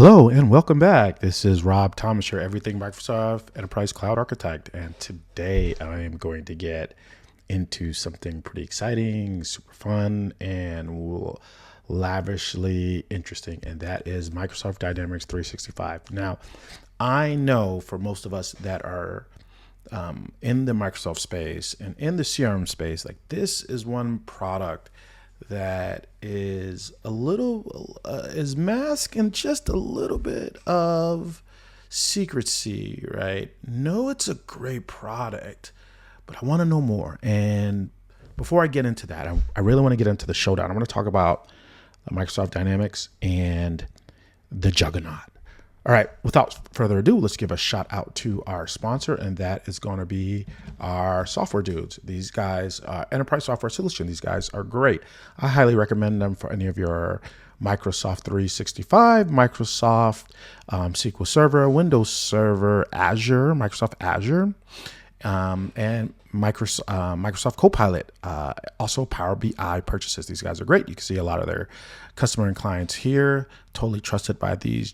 Hello and welcome back. This is Rob Thomas, your Everything Microsoft Enterprise Cloud Architect. And today I am going to get into something pretty exciting, super fun, and lavishly interesting. And that is Microsoft Dynamics 365. Now, I know for most of us that are in the Microsoft space and in the CRM space, like this is one product that is is masking just a little bit of secrecy, right? No, it's a great product, but I want to know more. And before I get into that, I really want to get into the showdown. I want to talk about Microsoft Dynamics and the juggernaut. All right, without further ado, let's give a shout out to our sponsor, and that is going to be our software dudes. These guys, Enterprise Software Solution, these guys are great. I highly recommend them for any of your Microsoft 365, Microsoft SQL Server, Windows Server, Azure, Microsoft Azure, and Microsoft Copilot, also Power BI purchases. These guys are great. You can see a lot of their customer and clients here, totally trusted by these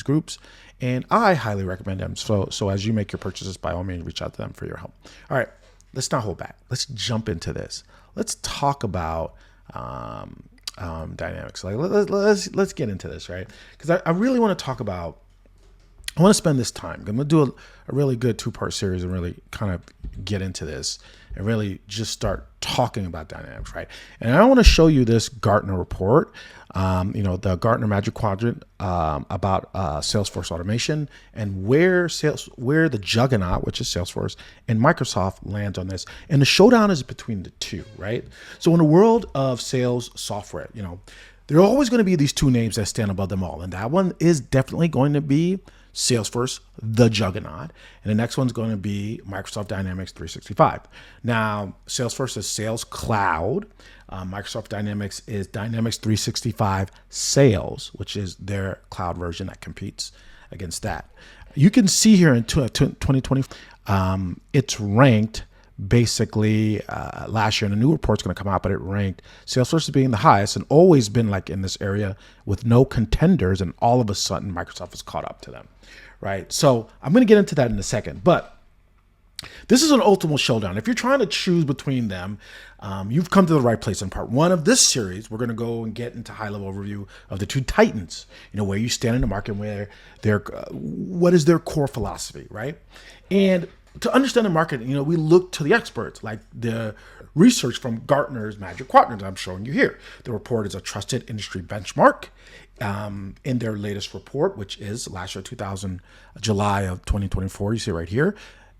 groups, and I highly recommend them. So as you make your purchases, by all means, reach out to them for your help. All right, let's not hold back. Let's jump into this. Let's talk about Dynamics. Like let's get into this, right? Because I really want to talk about. I want to spend this time. I'm going to do a really good two-part series and really kind of get into this and really just start talking about Dynamics, right? And I want to show you this Gartner report, the Gartner Magic Quadrant about Salesforce automation and where the juggernaut, which is Salesforce, and Microsoft lands on this. And the showdown is between the two, right? So in the world of sales software, there are always going to be these two names that stand above them all. And that one is definitely going to be Salesforce, the juggernaut, and the next one's going to be Microsoft Dynamics 365. Now, Salesforce is Sales Cloud. Microsoft Dynamics is Dynamics 365 Sales, which is their cloud version that competes against that. You can see here in 2020, it's ranked basically last year, and a new report's going to come out, but it ranked Salesforce as being the highest and always been like in this area with no contenders, and all of a sudden Microsoft has caught up to them, right? So I'm going to get into that in a second, but this is an ultimate showdown. If you're trying to choose between them, you've come to the right place. In part one of this series, we're going to go and get into high-level overview of the two titans, where you stand in the market, where what is their core philosophy, right? And to understand the market, we look to the experts, like the research from Gartner's Magic Quadrant I'm showing you here. The report is a trusted industry benchmark in their latest report, which is last year, July of 2024. You see right here.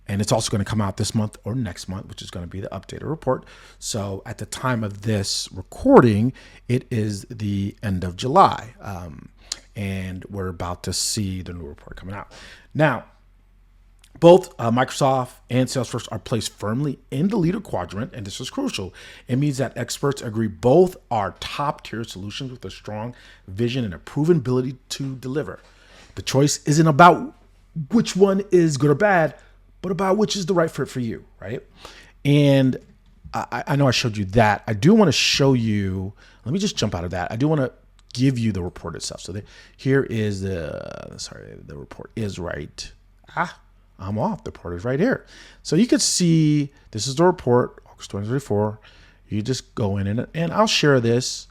And it's also going to come out this month or next month, which is going to be the updated report. So at the time of this recording, it is the end of July. And we're about to see the new report coming out. Now, both Microsoft and Salesforce are placed firmly in the leader quadrant, and this is crucial. It means that experts agree both are top-tier solutions with a strong vision and a proven ability to deliver. The choice isn't about which one is good or bad, but about which is the right fit for you, right? And I know I showed you that. I do want to show you, let me just jump out of that. I do want to give you the report itself. So here is the report is right. I'm off. The report is right here. So you can see this is the report, August 2024. You just go in and I'll share this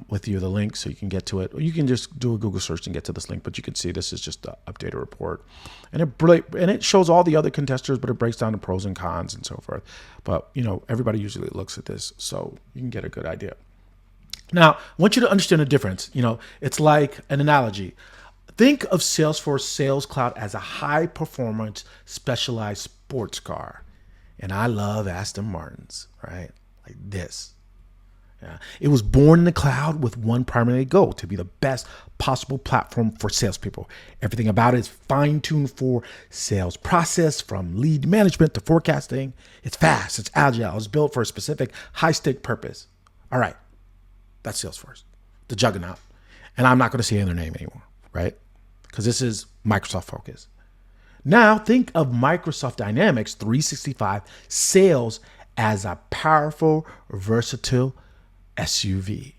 with you, the link, so you can get to it. Or you can just do a Google search and get to this link. But you can see this is just the updated report. And it shows all the other contesters, but it breaks down the pros and cons and so forth. But, everybody usually looks at this, so you can get a good idea. Now, I want you to understand the difference. It's like an analogy. Think of Salesforce Sales Cloud as a high-performance, specialized sports car. And I love Aston Martins, right? Like this. Yeah. It was born in the cloud with one primary goal: to be the best possible platform for salespeople. Everything about it is fine-tuned for sales process, from lead management to forecasting. It's fast, it's agile, it's built for a specific high-stake purpose. All right, that's Salesforce, the juggernaut. And I'm not going to say their name anymore, right? Because this is Microsoft focus. Now think of Microsoft Dynamics 365 Sales as a powerful, versatile SUV.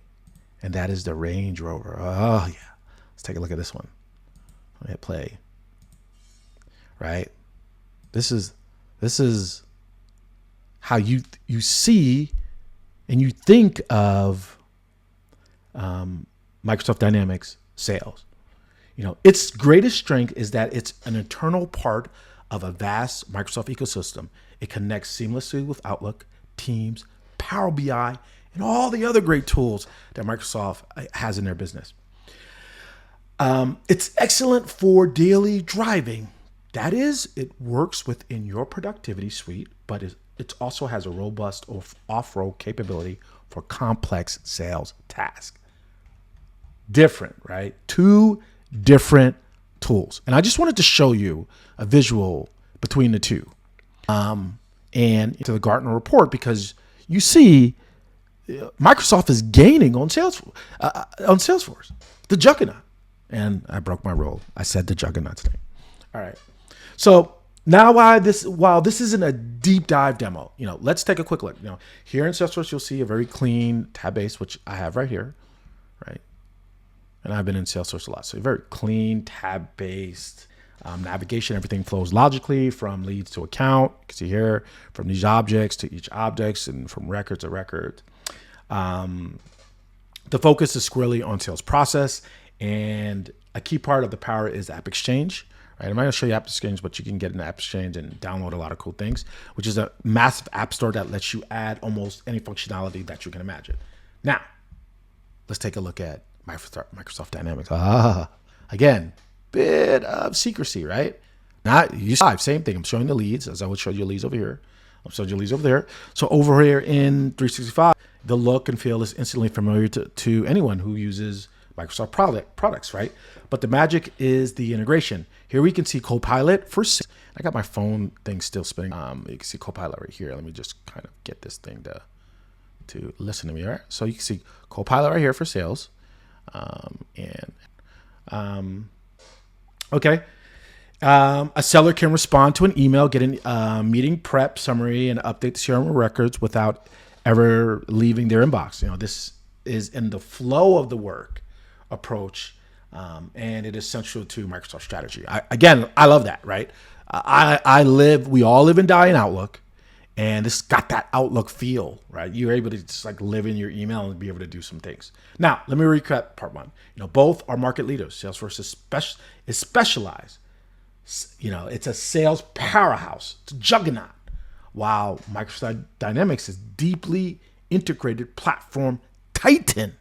And that is the Range Rover. Oh yeah. Let's take a look at this one. Let me hit play. Right? This is how you see and you think of Microsoft Dynamics sales. Its greatest strength is that it's an internal part of a vast Microsoft ecosystem. It connects seamlessly with Outlook, Teams, Power BI, and all the other great tools that Microsoft has in their business. It's excellent for daily driving. That is, it works within your productivity suite, but it also has a robust off-road capability for complex sales tasks. Different, right? Two different tools. And I just wanted to show you a visual between the two. And to the Gartner report, because you see Microsoft is gaining on Salesforce, the juggernaut. And I broke my rule. I said the juggernaut today. All right. So now while this isn't a deep dive demo, let's take a quick look. Here in Salesforce, you'll see a very clean tab base, which I have right here, right? And I've been in Salesforce a lot. So very clean tab based navigation. Everything flows logically from leads to account. You can see here from these objects to each objects and from record to record. The focus is squarely on sales process, and a key part of the power is App Exchange. Right? I'm not going to show you App Exchange, but you can get an App Exchange and download a lot of cool things, which is a massive app store that lets you add almost any functionality that you can imagine. Now, let's take a look at Microsoft Dynamics. Again, bit of secrecy, right? Not you same thing. I'm showing the leads as I would show you leads over here. I'm showing you leads over there. So over here in 365, the look and feel is instantly familiar to anyone who uses Microsoft products, right? But the magic is the integration. Here we can see Copilot for sales. I got my phone thing still spinning. You can see Copilot right here. Let me just kind of get this thing to listen to me, all right? So you can see Copilot right here for sales. Okay. A seller can respond to an email, get a meeting prep summary, and update the CRM records without ever leaving their inbox. This is in the flow of the work approach, and it is central to Microsoft strategy. I love that, right? We all live and die in Outlook, and this got that Outlook feel, right? You're able to just like live in your email and be able to do some things. Now, let me recap part one. Both are market leaders. Salesforce is specialized. It's a sales powerhouse. It's a juggernaut. While Microsoft Dynamics is deeply integrated platform titan,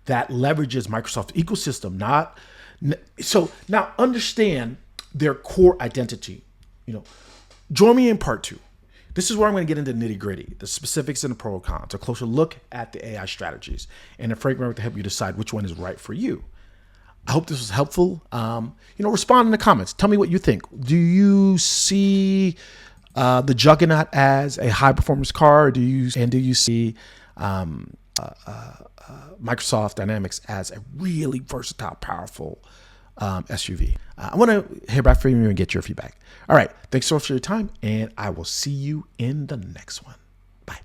that leverages Microsoft ecosystem. So now understand their core identity. Join me in part two. This is where I'm going to get into nitty gritty, the specifics and the pro and cons, a closer look at the AI strategies and a framework to help you decide which one is right for you. I hope this was helpful. Respond in the comments. Tell me what you think. Do you see the juggernaut as a high performance car? Or do you see Microsoft Dynamics as a really versatile, powerful SUV? I want to hear back from you and get your feedback. All right. Thanks so much for your time, and I will see you in the next one. Bye.